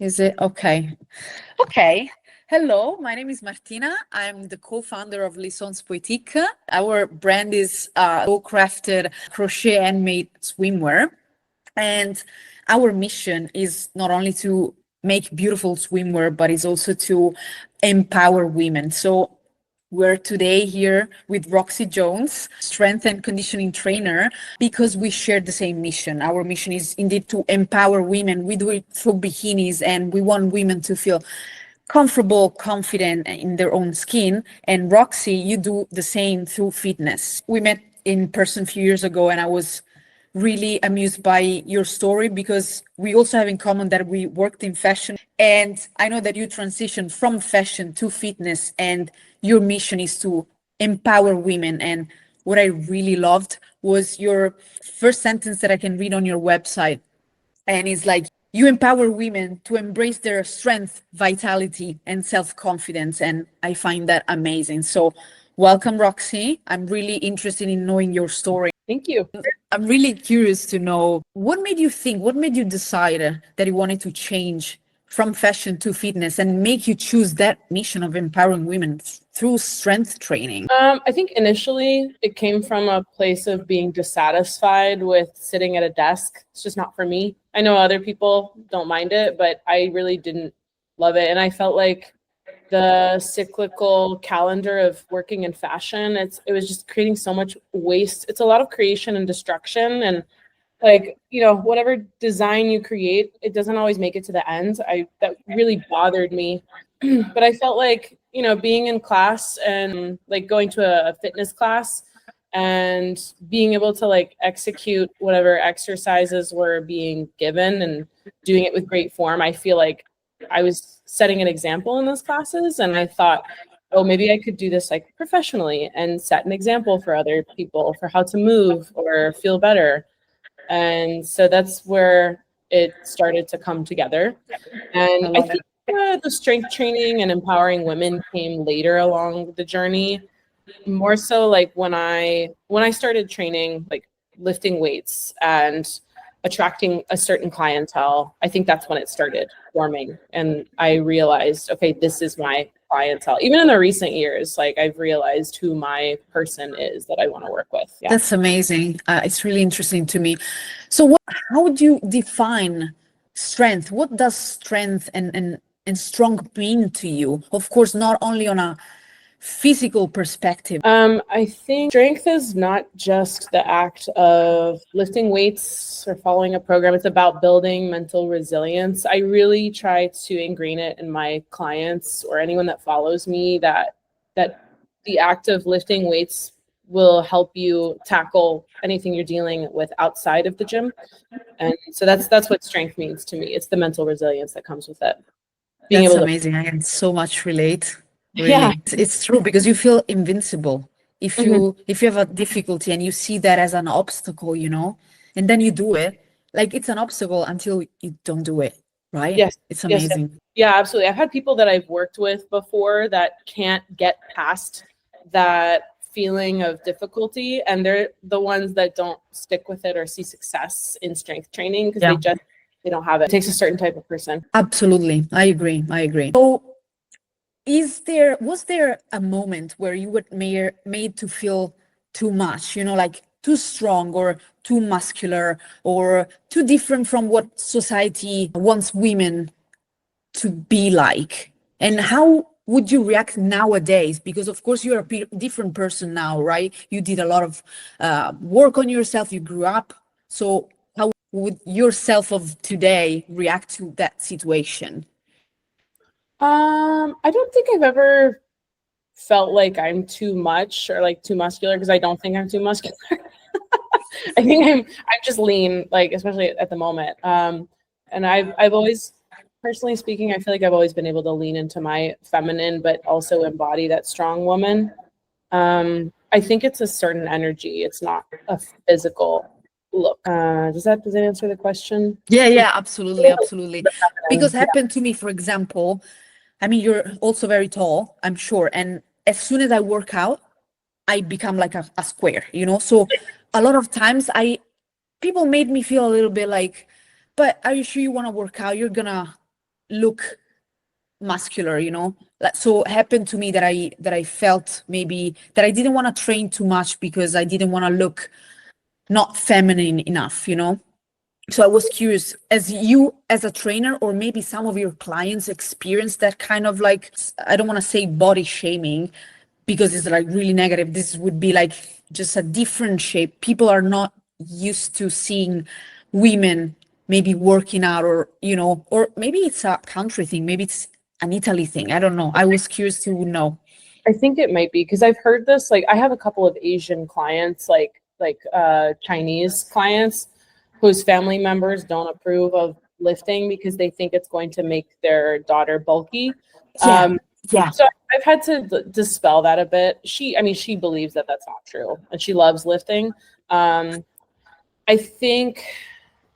Is it okay? Okay. Hello, my name is Martina. I'm the co-founder of Lissons Poetique. Our brand is crafted crochet handmade swimwear. And our mission is not only to make beautiful swimwear, but it's also to empower women. So we're today here with Roxie Jones, strength and conditioning trainer, because we share the same mission. Our mission is indeed to empower women. We do it through bikinis, and we want women to feel comfortable, confident in their own skin. And Roxy, you do the same through fitness. We met in person a few years ago, and I was really amused by your story because we also have in common that we worked in fashion. And I know that you transitioned from fashion to fitness, and your mission is to empower women. And what I really loved was your first sentence that I can read on your website. And it's like, you empower women to embrace their strength, vitality, and self-confidence. And I find that amazing. So welcome, Roxy. I'm really interested in knowing your story. Thank you. I'm really curious to know what made you decide that you wanted to change from fashion to fitness and make you choose that mission of empowering women through strength training? I think initially it came from a place of being dissatisfied with sitting at a desk. It's just not for me. I know other people don't mind it, but I really didn't love it. And I felt like the cyclical calendar of working in fashion, it was just creating so much waste. It's a lot of creation and destruction, and whatever design you create, it doesn't always make it to the end. That really bothered me. But I felt like, being in class and like going to a fitness class and being able to execute whatever exercises were being given and doing it with great form, I feel like I was setting an example in those classes. And I thought, oh, maybe I could do this professionally and set an example for other people for how to move or feel better. And so that's where it started to come together. And I think the strength training and empowering women came later along the journey. More so when I started training, lifting weights and attracting a certain clientele, I think that's when it started forming. And I realized, okay, this is my clientele. Even in the recent years, I've realized who my person is that I want to work with. Yeah. That's amazing. It's really interesting to me. So how would you define strength? What does strength and strong mean to you? Of course, not only on a physical perspective. I think strength is not just the act of lifting weights or following a program. It's about building mental resilience. I really try to ingrain it in my clients or anyone that follows me that the act of lifting weights will help you tackle anything you're dealing with outside of the gym. And so that's what strength means to me. It's the mental resilience that comes with it. That's amazing. I can so much relate. Really. Yeah, it's true, because you feel invincible if you have a difficulty and you see that as an obstacle, and then you do it. It's an obstacle until you don't do it, right? Yes, it's amazing. Yes. Yeah, absolutely. I've had people that I've worked with before that can't get past that feeling of difficulty, and they're the ones that don't stick with it or see success in strength training because they don't have it. It takes a certain type of person. Absolutely. I agree. So was there a moment where you were made to feel too much, too strong or too muscular or too different from what society wants women to be like? And how would you react nowadays? Because of course you're a different person now, right? You did a lot of work on yourself, you grew up. So how would yourself of today react to that situation? I don't think I've ever felt like I'm too much or too muscular, because I don't think I'm too muscular. I think I'm just lean, especially at the moment. And I've always, personally speaking, I feel like I've always been able to lean into my feminine, but also embody that strong woman. I think it's a certain energy. It's not a physical look. Does that answer the question? Yeah, absolutely. Because it happened to me, for example, I mean, you're also very tall, I'm sure. And as soon as I work out, I become like a square, So a lot of times people made me feel a little bit but are you sure you want to work out? You're gonna look muscular, so it happened to me that I felt maybe that I didn't want to train too much because I didn't want to look not feminine enough. So I was curious, as a trainer, or maybe some of your clients experience that kind of like, I don't want to say body shaming because it's like really negative. This would be like just a different shape. People are not used to seeing women maybe working out, or or maybe it's a country thing, maybe it's an Italy thing. I don't know. I was curious to know. I think it might be because I've heard this. Like, I have a couple of Asian clients, like Chinese clients, whose family members don't approve of lifting because they think it's going to make their daughter bulky. Yeah. So I've had to dispel that a bit. She believes that that's not true, and she loves lifting.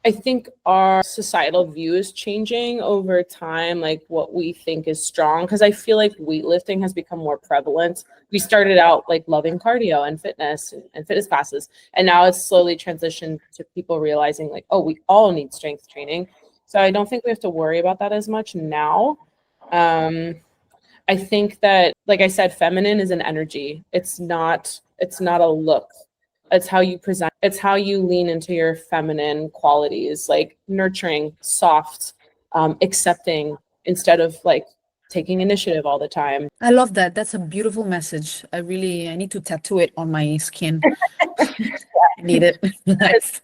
I think our societal view is changing over time, like what we think is strong. Because I feel like weightlifting has become more prevalent. We started out like loving cardio and fitness and fitness classes, and now it's slowly transitioned to people realizing like, oh, we all need strength training. So I don't think we have to worry about that as much now. I think that, like I said, feminine is an energy. It's not a look. It's how you present. It's how you lean into your feminine qualities, like nurturing, soft, accepting, instead of like taking initiative all the time. I love that. That's a beautiful message. I need to tattoo it on my skin. I need it. Nice.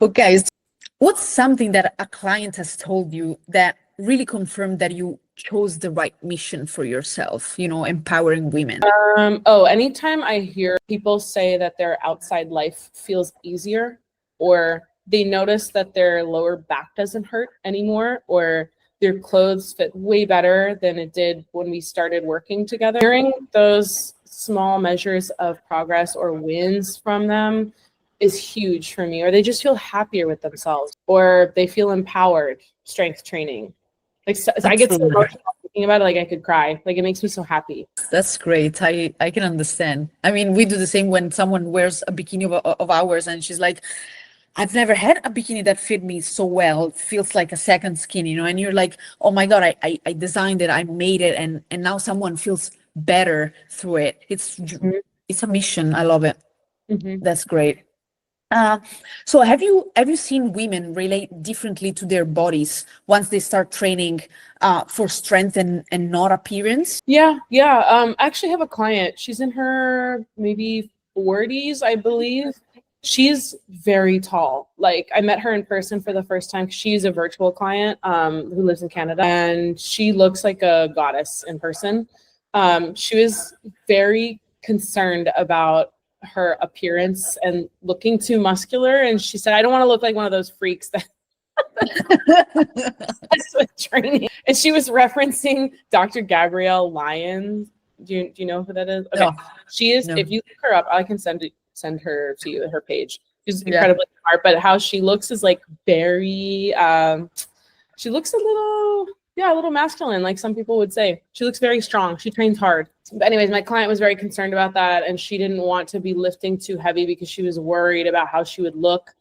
Okay. So what's something that a client has told you that really confirmed that you chose the right mission for yourself, empowering women? Anytime I hear people say that their outside life feels easier, or they notice that their lower back doesn't hurt anymore, or their clothes fit way better than it did when we started working together, hearing those small measures of progress or wins from them is huge for me. Or they just feel happier with themselves, or they feel empowered. Strength training. Like, so I get so emotional thinking about it, like I could cry. Like, it makes me so happy. That's great. I can understand. I mean, we do the same when someone wears a bikini of ours and she's like, I've never had a bikini that fit me so well. It feels like a second skin, and you're like, oh my God, I designed it, I made it, and now someone feels better through it. It's a mission. I love it. That's great. So have you seen women relate differently to their bodies once they start training for strength and not appearance? Yeah. I actually have a client. She's in her maybe 40s, I believe. She's very tall. Like, I met her in person for the first time. She's a virtual client who lives in Canada, and she looks like a goddess in person. She was very concerned about her appearance and looking too muscular, and she said, I don't want to look like one of those freaks that with training. And she was referencing Dr. Gabrielle Lyons. Do you know who that is? Okay. No. She is. No. If you look her up, I can send her to you, her page. She's incredibly smart, but how she looks is like very she looks a little masculine, like some people would say. She looks very strong. She trains hard. But anyways, my client was very concerned about that, and she didn't want to be lifting too heavy because she was worried about how she would look.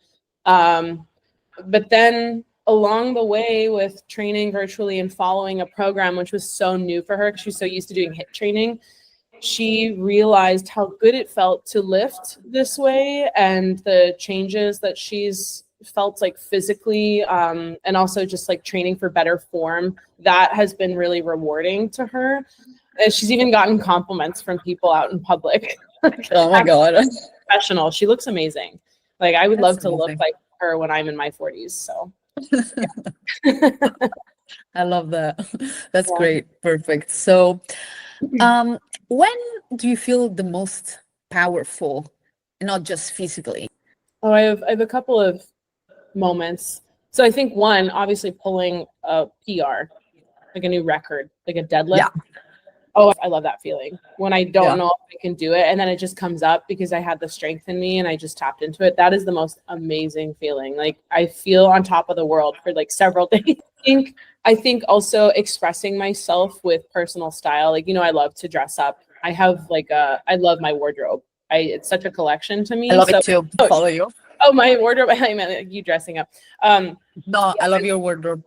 But then along the way with training virtually and following a program, which was so new for her because she was so used to doing HIIT training, she realized how good it felt to lift this way, and the changes that she's felt like physically, and also just like training for better form, that has been really rewarding to her. She's even gotten compliments from people out in public. Oh my God. Professional. She looks amazing. Like, I would love to look like her when I'm in my 40s. So I love that. That's great. Perfect. So when do you feel the most powerful, not just physically? Oh, I have a couple of moments. So I think one, obviously pulling a PR, like a new record, like a deadlift. Yeah. Oh, I love that feeling when I don't know if I can do it, and then it just comes up because I had the strength in me and I just tapped into it. That is the most amazing feeling. Like, I feel on top of the world for like several days. I think also expressing myself with personal style. Like, I love to dress up. I have I love my wardrobe. It's such a collection to me. I love it too. Follow you. Oh, my wardrobe. I meant you dressing up. No, I love your wardrobe.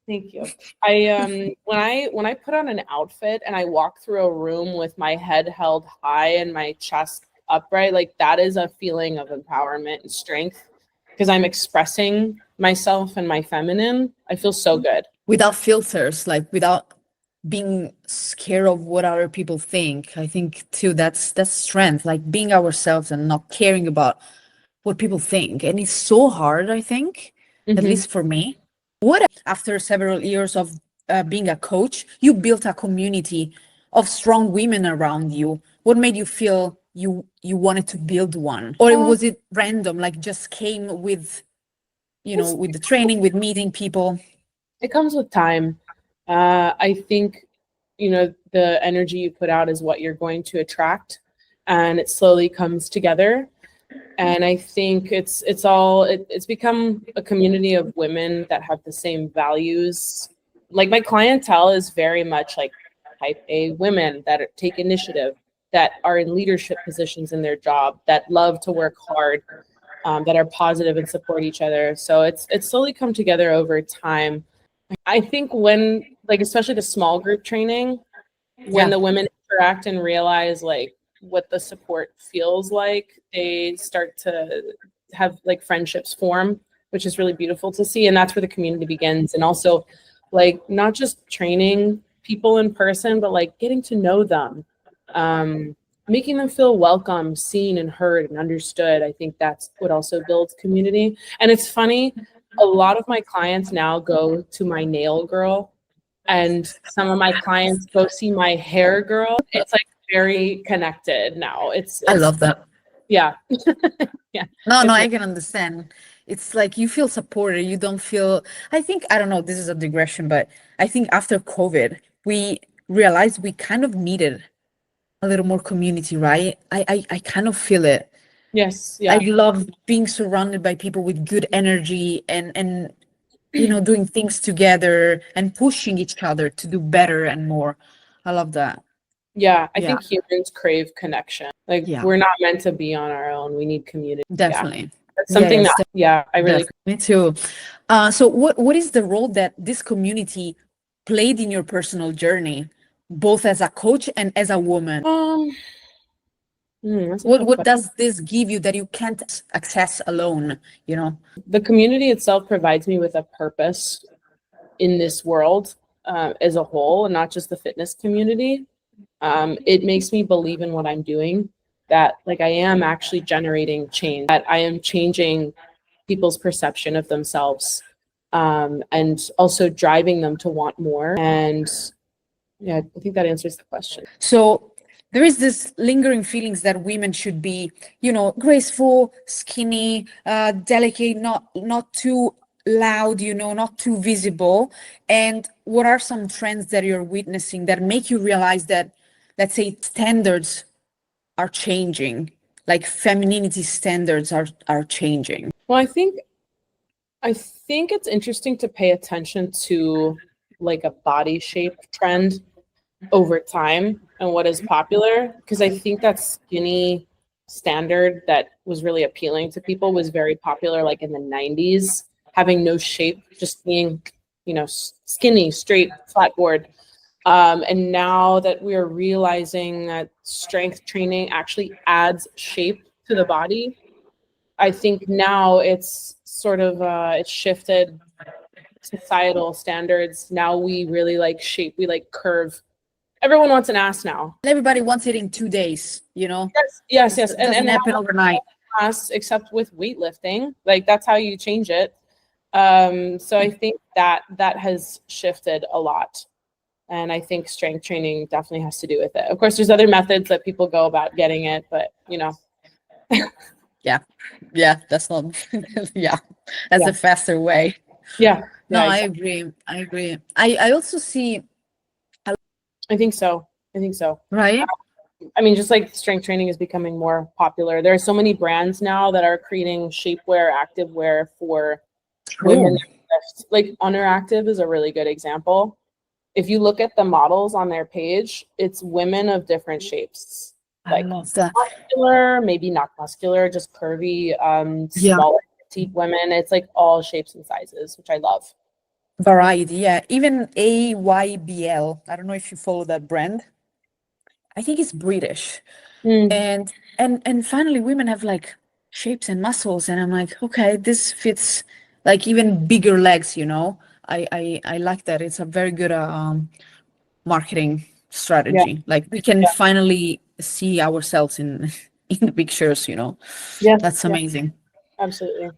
Thank you. I when I put on an outfit and I walk through a room with my head held high and my chest upright, like that is a feeling of empowerment and strength because I'm expressing myself and my feminine. I feel so good. Without filters, like without being scared of what other people think. I think too that's strength, like being ourselves and not caring about what people think. And it's so hard, I think, at Mhm. least for me. What after several years of being a coach, you built a community of strong women around you? What made you feel you wanted to build one? Or was it random, like just came with, with the training, with meeting people? It comes with time. I think, the energy you put out is what you're going to attract, and it slowly comes together. And I think it's become a community of women that have the same values. Like my clientele is very much like type A women that take initiative, that are in leadership positions in their job, that love to work hard, that are positive and support each other. So it's slowly come together over time. I think when, like, especially the small group training, when Yeah, the women interact and realize like what the support feels like, they start to have like friendships form, which is really beautiful to see. And that's where the community begins. And also, like, not just training people in person, but like getting to know them, making them feel welcome, seen, and heard and understood. I think that's what also builds community. And it's funny, a lot of my clients now go to my nail girl, and some of my clients go see my hair girl. It's like very connected now. I It's love that. yeah. Yeah. No, It's I can understand. It's like you feel supported. You don't feel, I think, I don't know, this is a digression, but I think after COVID, we realized we kind of needed a little more community, right? I kind of feel it. yes, I yeah. love being surrounded by people with good energy and doing things together and pushing each other to do better and more. I love that. Yeah, I Yeah, think humans crave connection. Like yeah, we're not meant to be on our own. We need community. Yeah. definitely. That's Yeah, something yes, that, yeah, I really definitely. Me too. So what is the role that this community played in your personal journey, both as a coach and as a woman? that's a What tough what question. does this give you that you can't access alone, you know? The community itself provides me with a purpose in this world, as a whole, and not just the fitness community. It makes me believe in what I'm doing, that like I am actually generating change, that I am changing people's perception of themselves, and also driving them to want more. And yeah, I think that answers the question. So there is this lingering feelings that women should be, graceful, skinny, delicate, not too loud, not too visible. And what are some trends that you're witnessing that make you realize that, let's say, standards are changing, like femininity standards are changing? Well, I think it's interesting to pay attention to like a body shape trend over time and what is popular, because I think that skinny standard that was really appealing to people was very popular like in the 90s, having no shape, just being, skinny, straight, flat board. And now that we're realizing that strength training actually adds shape to the body, I think now it's sort of it's shifted societal standards. Now we really like shape, we like curve. Everyone wants an ass now. Everybody wants it in 2 days, Yes. It And doesn't now happen overnight. ass, except with weightlifting, like that's how you change it. So I think that has shifted a lot. And I think strength training definitely has to do with it. Of course, there's other methods that people go about getting it, but Yeah. Yeah, that's not yeah. That's yeah, a faster way. yeah, No, yeah, I exactly. agree. I agree. I also see, I think so. I think so. right? I mean, just like strength training is becoming more popular. There are so many brands now that are creating shapewear, activewear for women True. that lift. Like Honor Active is a really good example. If you look at the models on their page, it's women of different shapes, I like love that. muscular, maybe not muscular, just curvy, Yeah. smaller, petite women. It's like all shapes and sizes, which I love. variety. Yeah, even AYBL. I don't know if you follow that brand. I think it's British. Mm, And finally women have like shapes and muscles, and I'm like, okay, this fits, like even bigger legs, you know. I like that. It's a very good marketing yeah, strategy. Like we can yeah, finally see ourselves in in the pictures, you know. yeah, That's yeah, amazing. absolutely.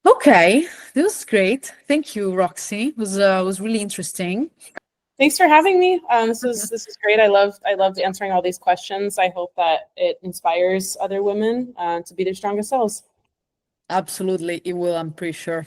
Okay, this was great. Thank you, Roxy. It was really interesting. Thanks for having me. This is great. I loved answering all these questions. I hope that it inspires other women to be their strongest selves. Absolutely, it will, I'm pretty sure.